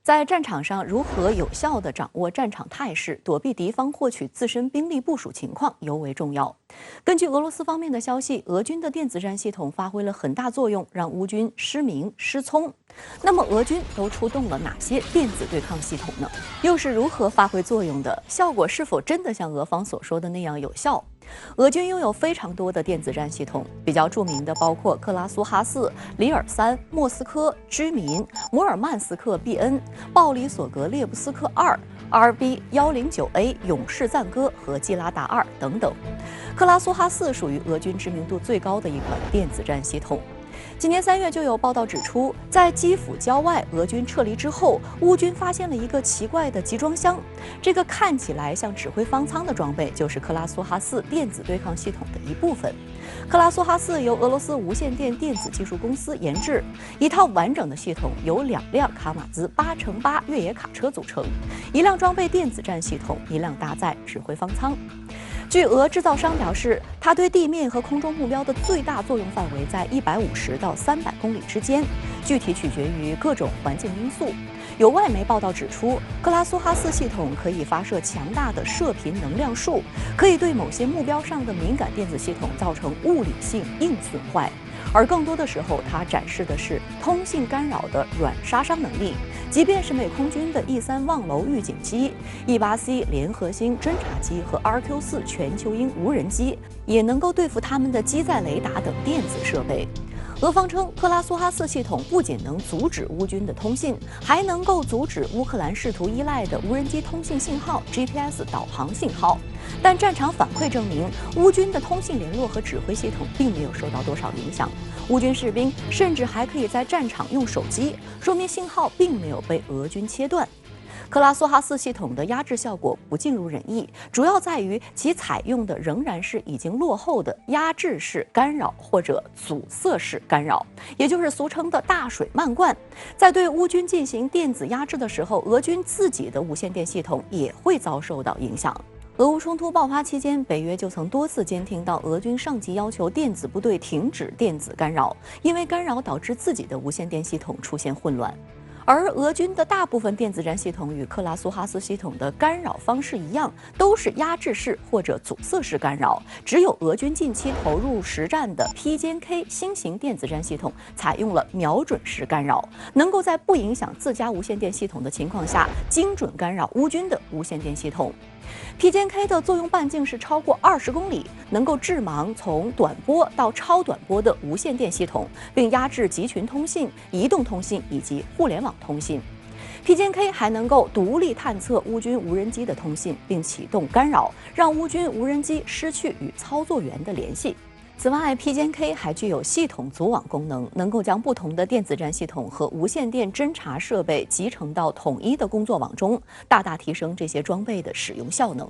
在战场上，如何有效地掌握战场态势，躲避敌方获取自身兵力部署情况尤为重要。根据俄罗斯方面的消息，俄军的电子战系统发挥了很大作用，让乌军失明失聪。那么，俄军都出动了哪些电子对抗系统呢？又是如何发挥作用的？效果是否真的像俄方所说的那样有效？俄军拥有非常多的电子战系统，比较著名的包括克拉苏哈4、里尔3、莫斯科、居民、摩尔曼斯克 BN、鲍里索格列布斯克2、RB109A、勇士赞歌和基拉达2等等。克拉苏哈4属于俄军知名度最高的一款电子战系统。今年3月就有报道指出，在基辅郊外，俄军撤离之后，乌军发现了一个奇怪的集装箱。这个看起来像指挥方舱的装备，就是克拉苏哈4电子对抗系统的一部分。克拉苏哈4由俄罗斯无线电电子技术公司研制，一套完整的系统由2辆卡马兹8×8越野卡车组成，一辆装备电子战系统，一辆搭载指挥方舱。据俄制造商表示，它对地面和空中目标的最大作用范围在150到300公里之间，具体取决于各种环境因素。有外媒报道指出，克拉苏哈4系统可以发射强大的射频能量束，可以对某些目标上的敏感电子系统造成物理性硬损坏。而更多的时候，它展示的是通信干扰的软杀伤能力。即便是美空军的E3望楼预警机、E8C 联合星侦察机和 RQ4全球鹰无人机，也能够对付他们的机载雷达等电子设备。俄方称，克拉苏哈4系统不仅能阻止乌军的通信，还能够阻止乌克兰试图依赖的无人机通信信号 GPS 导航信号。但战场反馈证明，乌军的通信联络和指挥系统并没有受到多少影响。乌军士兵甚至还可以在战场用手机，说明信号并没有被俄军切断。克拉苏哈4系统的压制效果不尽如人意，主要在于其采用的仍然是已经落后的压制式干扰或者阻塞式干扰，也就是俗称的大水漫灌。在对乌军进行电子压制的时候，俄军自己的无线电系统也会遭受到影响。俄乌冲突爆发期间，北约就曾多次监听到俄军上级要求电子部队停止电子干扰，因为干扰导致自己的无线电系统出现混乱。而俄军的大部分电子战系统与克拉苏哈4系统的干扰方式一样，都是压制式或者阻塞式干扰。只有俄军近期投入实战的 PJK 新型电子战系统采用了瞄准式干扰，能够在不影响自家无线电系统的情况下，精准干扰乌军的无线电系统。PJK 的作用半径是超过20公里，能够致盲从短波到超短波的无线电系统，并压制集群通信、移动通信以及互联网通信。PJK 还能够独立探测乌军无人机的通信，并启动干扰，让乌军无人机失去与操作员的联系。此外 ，PJK 还具有系统组网功能，能够将不同的电子战系统和无线电侦察设备集成到统一的工作网中，大大提升这些装备的使用效能。